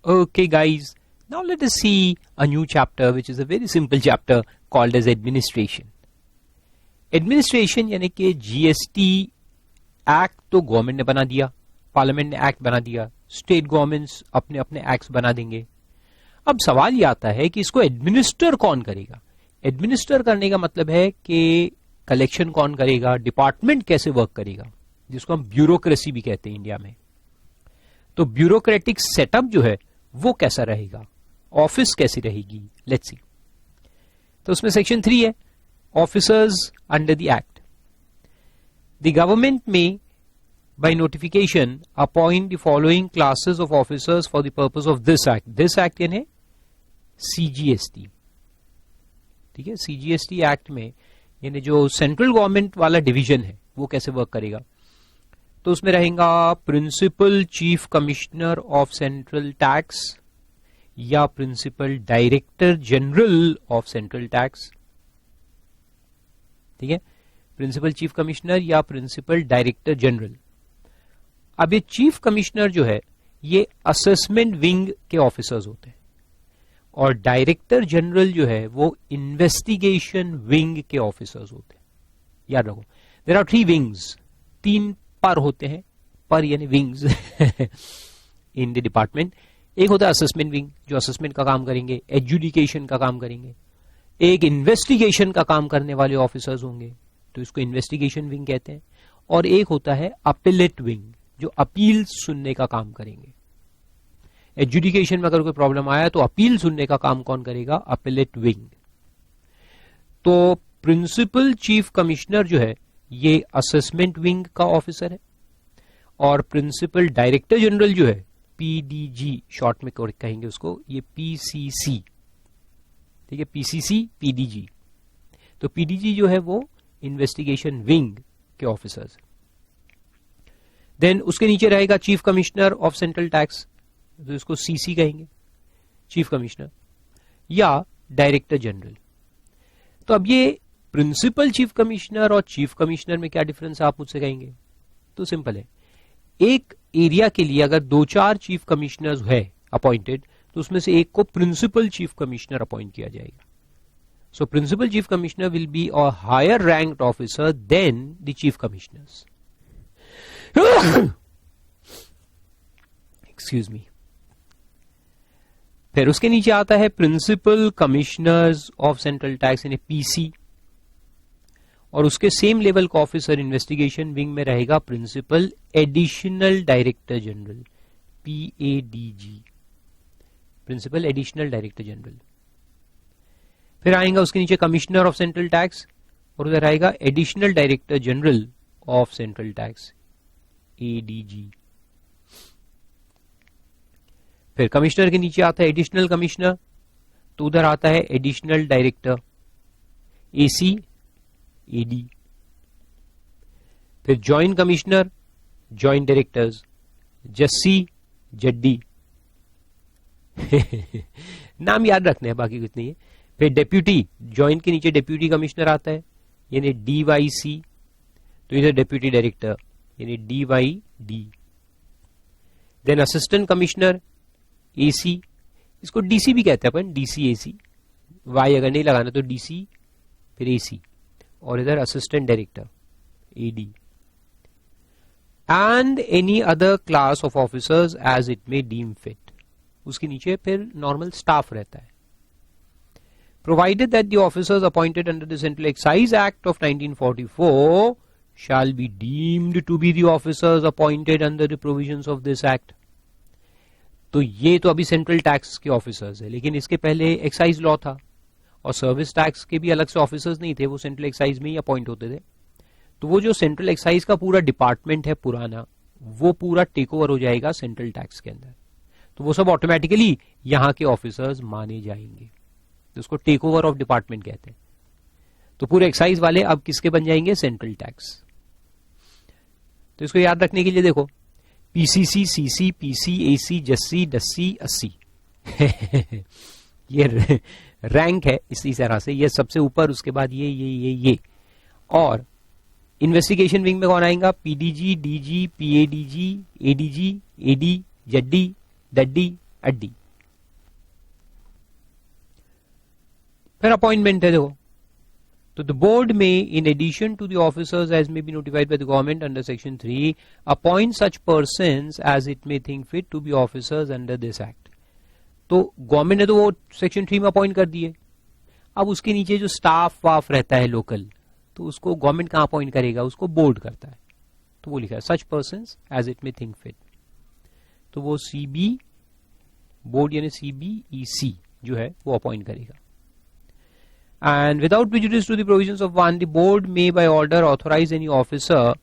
Okay guys, now let us see a new chapter which is a very simple chapter called as administration. Administration यानी कि GST act तो government ने बना दिया, parliament ने act बना दिया, स्टेट गवर्नमेंट्स अपने अपने एक्ट्स बना देंगे. अब सवाल ये आता है कि इसको एडमिनिस्टर कौन करेगा. एडमिनिस्टर करने का मतलब है कि कलेक्शन कौन करेगा, डिपार्टमेंट कैसे वर्क करेगा, जिसको हम ब्यूरोक्रेसी भी कहते हैं इंडिया में. तो ब्यूरोक्रेटिक सेटअप जो है वो कैसा रहेगा, ऑफिस कैसी रहेगी, लेट्स सी. तो उसमें सेक्शन 3 है, officers under the act. The government में by notification appoint the following classes of officers for the purpose of this act. This act यानी CGST. ठीक है, CGST एक्ट में यानी जो सेंट्रल गवर्नमेंट वाला डिवीजन है वो कैसे वर्क करेगा. तो उसमें रहेगा principal chief commissioner of central tax या principal director general of central tax. ठीक है, प्रिंसिपल चीफ कमिश्नर या प्रिंसिपल डायरेक्टर जनरल. अब ये चीफ कमिश्नर जो है ये असेसमेंट विंग के ऑफिसर्स होते हैं और डायरेक्टर जनरल जो है वो इन्वेस्टिगेशन विंग के ऑफिसर्स होते हैं. याद रखो, देयर आर 3 विंग्स, 3 पर होते हैं, पर यानी विंग्स इन द डिपार्टमेंट. एक होता है असेसमेंट विंग जो असेसमेंट का काम करेंगे, एजुडिकेशन का काम करेंगे. एक इन्वेस्टिगेशन का काम करने वाले ऑफिसर्स होंगे तो इसको इन्वेस्टिगेशन विंग कहते हैं. और एक होता है अपीलेट विंग जो अपील सुनने का काम करेंगे. एजुडिकेशन में अगर कोई प्रॉब्लम आया तो अपील सुनने का काम कौन करेगा, अपीलेट विंग. तो प्रिंसिपल चीफ कमिश्नर जो है ये असेसमेंट विंग का ऑफिसर है और प्रिंसिपल डायरेक्टर जनरल जो है पीडीजी शॉर्ट में कहेंगे उसको, ये पीसीसी. ठीक है, पीसीसी पीडीजी. तो पीडीजी जो है वो इन्वेस्टिगेशन विंग के ऑफिसर्स. देन उसके नीचे रहेगा chief commissioner of central tax, तो इसको सीसी कहेंगे, चीफ कमिश्नर या डायरेक्टर जनरल. तो अब ये प्रिंसिपल चीफ कमिश्नर और चीफ कमिश्नर में क्या डिफरेंस आप मुझसे कहेंगे. तो सिंपल है, एक एरिया के लिए अगर 2-4 चीफ कमिश्नर्स है अपॉइंटेड तो उसमें से एक को प्रिंसिपल चीफ कमिश्नर अपॉइंट किया जाएगा. So principal chief commissioner will be a higher ranked officer than the chief commissioners. Excuse me. फिर उसके नीचे आता है principal commissioners of central tax यानी पीसी और उसके सेम लेवल का ऑफिसर इन्वेस्टिगेशन विंग में रहेगा principal additional director general, PADG, principal additional director general. फिर आएगा उसके नीचे कमिश्नर ऑफ सेंट्रल टैक्स और उधर आएगा additional director general of central tax, ADG. फिर कमिश्नर के नीचे आता है एडिशनल कमिश्नर, तो उधर आता है एडिशनल डायरेक्टर, एसी, एडी. फिर जॉइंट कमिश्नर, जॉइंट डायरेक्टर्स, जस्सी, जड्डी. नाम याद रखने हैं, बाकी कुछ नहीं है. फिर डेप्यूटी, जॉइंट के नीचे डेप्यूटी कमिश्नर आता है यानी डीवाईसी, तो इधर डेप्यूटी डायरेक्टर यानी डीवाईडी. देन असिस्टेंट कमिश्नर, एसी, इसको डीसी भी कहते हैं अपन, डीसी एसी, वाई अगर नहीं लगाना तो डीसी फिर एसी. और इधर assistant director, AD. And any other class of officers as it may deem fit. उसके नीचे फिर नॉर्मल स्टाफ रहता है. Provided that the officers appointed under the central excise act of 1944 shall be deemed to be the officers appointed under the provisions of this act. तो ये तो अभी central tax के ऑफिसर्स है, लेकिन इसके पहले एक्साइज लॉ था और सर्विस टैक्स के भी अलग से ऑफिसर्स नहीं थे, वो सेंट्रल एक्साइज में ही अपॉइंट होते थे. तो वो जो सेंट्रल एक्साइज का पूरा डिपार्टमेंट है पुराना, वो पूरा टेक ओवर हो जाएगा सेंट्रल टैक्स के अंदर. तो वो सब ऑटोमेटिकली यहां के ऑफिसर्स माने जाएंगे, तो उसको टेक ओवर ऑफ डिपार्टमेंट कहते हैं. तो पूरे एक्साइज वाले अब किसके बन जाएंगे, सेंट्रल टैक्स. तो इसको याद रखने के लिए देखो, पीसीसी, सीसी, पीसी, एसी, जस्सी, डस्सी, अस्सी. ये रैंक है इसी तरह से, ये सबसे ऊपर, उसके बाद ये. और इन्वेस्टिगेशन विंग में कौन आएगा, PDG, DG, PADG, ADG, AD, जड्डी, डड्डी एट डी। फिर अपॉइंटमेंट है, देखो, तो द बोर्ड में in addition to the officers as may be notified by the government under section 3 appoint such persons as it may think fit to be officers under this act. तो government ने तो वो section 3 में appoint कर दिए, अब उसके नीचे जो स्टाफ वाफ रहता है लोकल, तो उसको गवर्नमेंट कहां अपॉइंट करेगा, उसको बोर्ड करता है। तो वो लिखा है such persons as it may think fit, तो वो सीबी बोर्ड यानी सीबीईसी जो है वो अपॉइंट करेगा। And without prejudice to the provisions of 1, the board may by order authorize any officer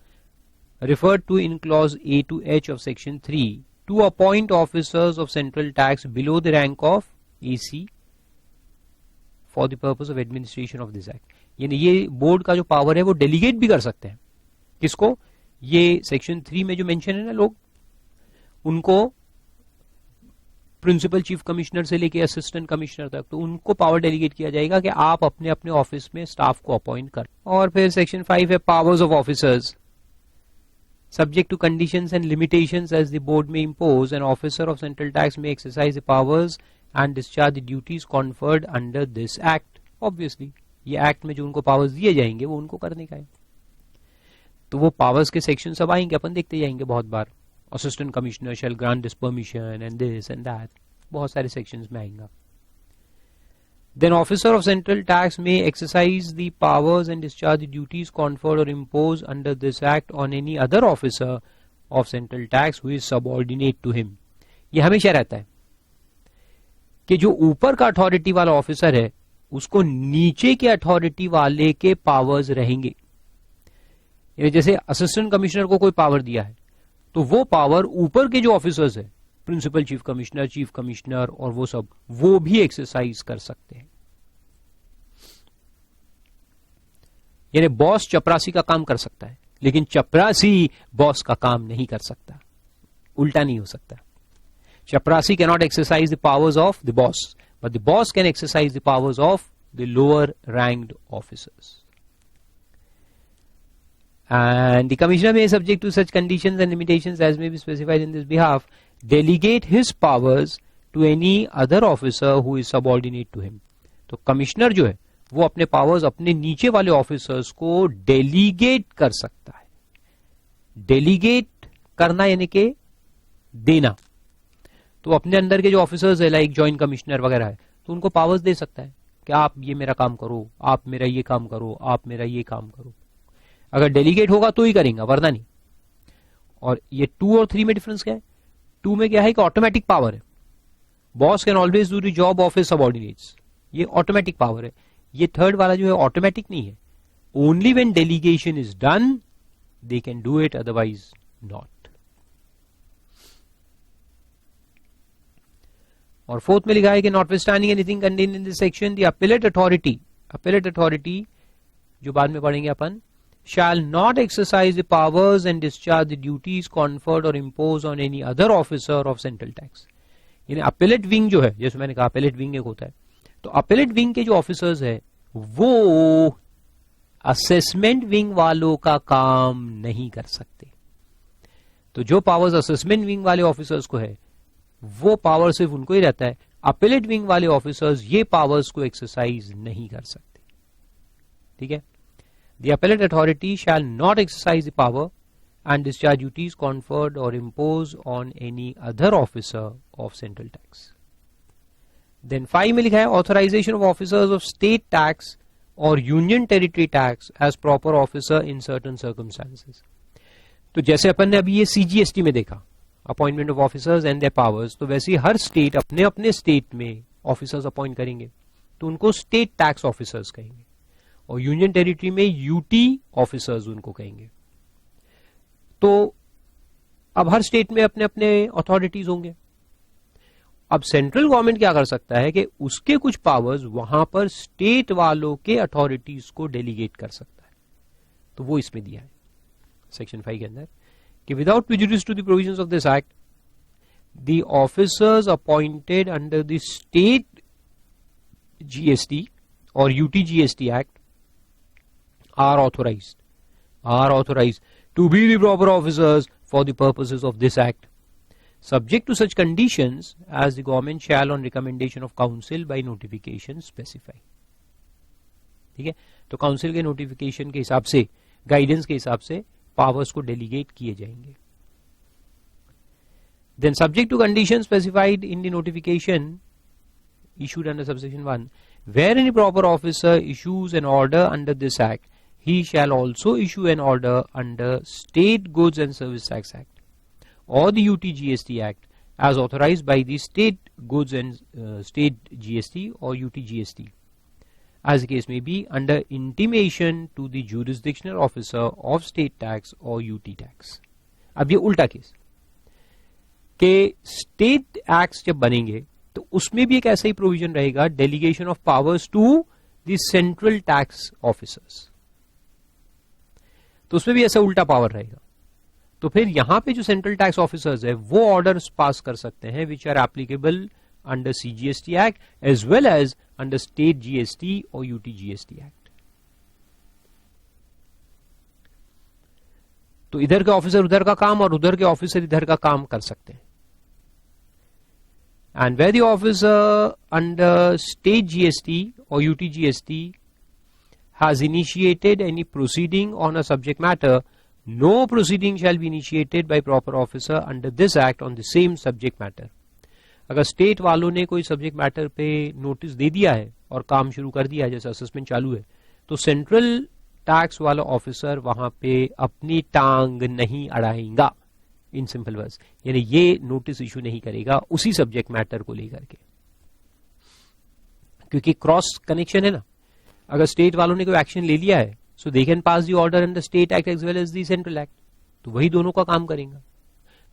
referred to in clause A to H of section 3 to appoint officers of central tax below the rank of AC for the purpose of administration of this act। यानी ये board का जो power है वो delegate भी कर सकते हैं। किसको? ये सेक्शन 3 में जो मेंशन है ना लोग, उनको प्रिंसिपल चीफ कमिश्नर से लेके असिस्टेंट कमिश्नर तक, तो उनको पावर डेलीगेट किया जाएगा कि आप अपने अपने ऑफिस में स्टाफ को अपॉइंट कर। और फिर सेक्शन 5 है powers of officers subject to conditions and limitations as the board may impose, an officer of central tax may exercise the powers and discharge the duties conferred under this act. Obviously ये act में जो उनको powers दिए जाएंगे वो उनको करने का है। तो वो पावर्स के सेक्शन सब आएंगे, अपन देखते जाएंगे बहुत बार। Assistant commissioner shall grant this permission and this and that, बहुत सारे सेक्शंस में आएंगे। Then officer of central tax may exercise the powers and discharge the duties conferred और impose under this act on any other officer of central tax who is subordinate to him. ये हमेशा रहता है कि जो ऊपर का अथॉरिटी वाला ऑफिसर है उसको नीचे के अथॉरिटी वाले के पावर्स रहेंगे। जैसे असिस्टेंट कमिश्नर को कोई पावर दिया है तो वो पावर ऊपर के जो ऑफिसर्स है, प्रिंसिपल चीफ कमिश्नर और वो सब, वो भी एक्सरसाइज कर सकते हैं। यानी बॉस चपरासी का काम कर सकता है, लेकिन चपरासी बॉस का काम नहीं कर सकता, उल्टा नहीं हो सकता। चपरासी can not exercise the powers of the boss, but the boss can exercise the powers of the lower ranked officers. And the commissioner may, subject to such conditions and limitations as may be specified in this behalf, delegate his powers to any other officer who is subordinate to him। तो commissioner जो है वो अपने powers अपने नीचे वाले officers को delegate कर सकता है। डेलीगेट करना यानी कि देना, तो अपने अंदर के जो ऑफिसर्स है लाइक जॉइंट कमिश्नर वगैरह है, तो उनको पावर्स दे सकता है कि आप ये मेरा काम करो, आप मेरा ये काम करो, आप मेरा ये काम करो। अगर डेलीगेट होगा तो ही करेंगे, वरना नहीं। और ये 2 और 3 में डिफरेंस क्या है? 2 में क्या है कि ऑटोमेटिक पावर है, boss can always do the job of his subordinates, ये ऑटोमेटिक पावर है। ये थर्ड वाला जो है ऑटोमेटिक नहीं है, only when delegation is done they can do it, otherwise not. और 4th में लिखा है कि notwithstanding anything contained in this section, the appellate authority जो बाद में पढ़ेंगे अपन, shall not exercise the powers and discharge the duties conferred or imposed on any other officer of central tax। यानी appellate wing जो है, जैसे मैंने कहा appellate wing एक होता है, तो appellate wing के जो ऑफिसर्स है वो assessment wing वालों का काम नहीं कर सकते। तो जो पावर्स assessment wing वाले ऑफिसर्स को है वो पावर सिर्फ उनको ही रहता है, appellate wing वाले ऑफिसर्स ये पावर्स को एक्सरसाइज नहीं कर सकते। ठीक है, The appellate authority shall not exercise the power and discharge duties conferred or imposed on any other officer of central tax। Then 5 में लिखा है authorization of officers of state tax or union territory tax as proper officer in certain circumstances। तो जैसे अपन ने अभी ये CGST में देखा appointment of officers and there powers, तो वैसे ही हर स्टेट अपने अपने स्टेट में ऑफिसर्स अपॉइंट करेंगे, तो उनको स्टेट टैक्स ऑफिसर्स कहेंगे, और यूनियन टेरिटरी में यूटी ऑफिसर्स उनको कहेंगे। तो अब हर स्टेट में अपने अपने अथॉरिटीज होंगे। अब सेंट्रल गवर्नमेंट क्या कर सकता है कि उसके कुछ पावर्स वहां पर स्टेट वालों के अथॉरिटीज को डेलीगेट कर सकता है, तो वो इसमें दिया है सेक्शन 5 के अंदर कि without prejudice to the provisions of this act the officers appointed under the state GST और UT GST act are authorized to be the proper officers for the purposes of this act। subject to such conditions as the government shall on recommendation of council by notification specify. ठीक है, तो council के notification के हिसाब से, guidance के हिसाब से पावर्स को डेलीगेट किए जाएंगे. Then subject to conditions specified in the notification issued under subsection 1, where any proper officer issues an order under this act, he shall also issue an order under State Goods and Service Tax Act or the UT-GST Act as authorized by the State Goods and State GST or UT-GST, as the case may be, under intimation to the jurisdictional officer of state tax or UT tax. अब ये उल्टा case के state acts जब बनेंगे तो उसमें भी एक ऐसा ही प्रोविजन रहेगा, delegation of powers to the central tax officers. तो उसमें भी ऐसा उल्टा पावर रहेगा. तो फिर यहां पे जो सेंट्रल टैक्स ऑफिसर्स है वो ऑर्डर्स पास कर सकते हैं which are applicable under CGST act as well as under state GST और UT GST एक्ट. तो इधर के ऑफिसर उधर का काम और उधर के ऑफिसर इधर का काम कर सकते हैं. And where the officer under state GST or UT GST has initiated any proceeding on a subject matter, no proceeding shall be initiated by proper officer under this act on the same subject matter. अगर state वालों ने कोई subject matter पे notice दे दिया है और काम शुरू कर दिया है, जैसे असेसमेंट चालू है, तो सेंट्रल टैक्स वाला ऑफिसर वहां पे अपनी टांग नहीं अड़ाएगा. इन सिंपल वर्ड्स, यानी ये नोटिस इशू नहीं करेगा उसी सब्जेक्ट मैटर को लेकर के, क्योंकि क्रॉस कनेक्शन है ना. अगर स्टेट वालों ने कोई एक्शन ले लिया है, so they can pass the order under state act as well as the central act, तो वही दोनों का काम करेगा.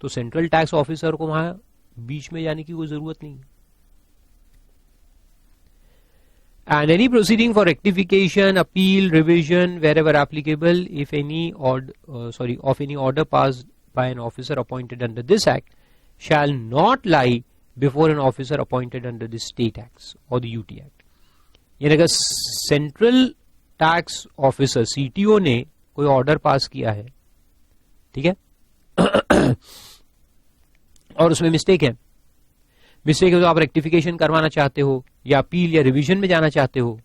तो सेंट्रल टैक्स ऑफिसर को वहां बीच में जाने की कोई जरूरत नहीं है. And any proceeding for rectification, appeal, revision, wherever applicable, if any of any order passed by an officer appointed under this act, shall not lie before an officer appointed under the state acts or the UT act. यानी अगर central tax officer CTO ने कोई order pass किया है, ठीक है, और उसमें मिस्टेक है तो आप रेक्टिफिकेशन करवाना चाहते हो या अपील या रिवीजन में जाना चाहते हो,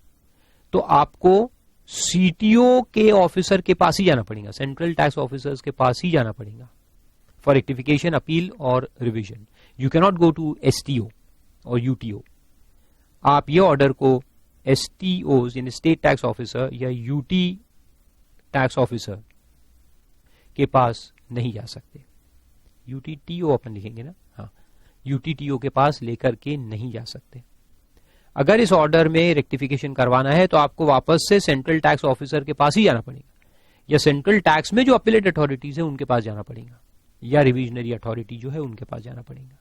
तो आपको CTO के ऑफिसर के पास ही जाना पड़ेगा, सेंट्रल टैक्स ऑफिसर्स के पास ही जाना पड़ेगा फॉर रेक्टिफिकेशन, अपील और revision. You can not go to STO और UTO. आप ये ऑर्डर को STOs यानी स्टेट टैक्स ऑफिसर या UT टैक्स ऑफिसर के पास नहीं जा सकते. UTTO अपन लिखेंगे ना, हाँ, UTTO के पास लेकर के नहीं जा सकते. अगर इस ऑर्डर में रेक्टिफिकेशन करवाना है तो आपको वापस से सेंट्रल टैक्स ऑफिसर के पास ही जाना पड़ेगा, या सेंट्रल टैक्स में जो अपीलेट अथॉरिटीज है उनके पास जाना पड़ेगा, या रिविजनरी अथॉरिटी जो है उनके पास जाना पड़ेगा,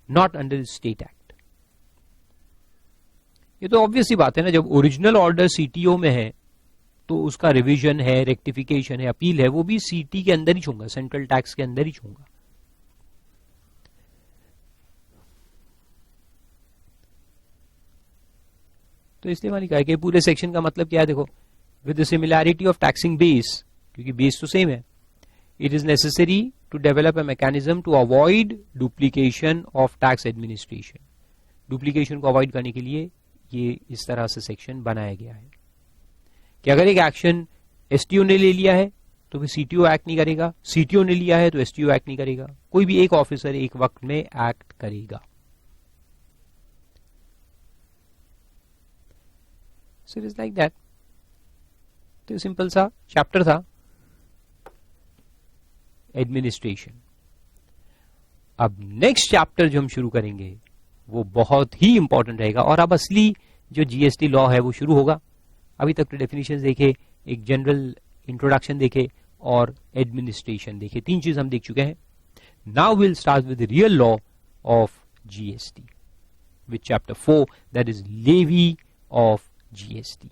नॉट अंडर स्टेट एक्ट. ये तो ऑब्वियस सी बात है ना, जब ओरिजिनल ऑर्डर CTO में है तो उसका रिवीजन है, रेक्टिफिकेशन है, अपील है, वो भी CT के अंदर ही छूंगा, सेंट्रल टैक्स के अंदर ही छूंगा. तो इसलिए मैंने कहा कि पूरे सेक्शन का मतलब क्या है, देखो, with the similarity of taxing base, क्योंकि बेस तो सेम है, it is necessary to develop a mechanism to avoid duplication of tax administration. Duplication को अवॉइड करने के लिए ये इस तरह से सेक्शन बनाया गया है कि अगर एक एक्शन STO ने ले लिया है तो फिर CTO एक्ट नहीं करेगा, CTO ने लिया है तो STO एक्ट नहीं करेगा, कोई भी एक ऑफिसर एक वक्त में एक्ट करेगा. So it is like that. तो सिंपल सा चैप्टर था एडमिनिस्ट्रेशन. अब नेक्स्ट चैप्टर जो हम शुरू करेंगे वो बहुत ही इंपॉर्टेंट रहेगा, और अब असली जो GST लॉ है वो शुरू होगा. अभी तक तो डेफिनेशन देखे, एक जनरल इंट्रोडक्शन देखे और एडमिनिस्ट्रेशन देखे, 3 चीज हम देख चुके हैं. Now will start with real law of GST with chapter 4, that is levy of GST.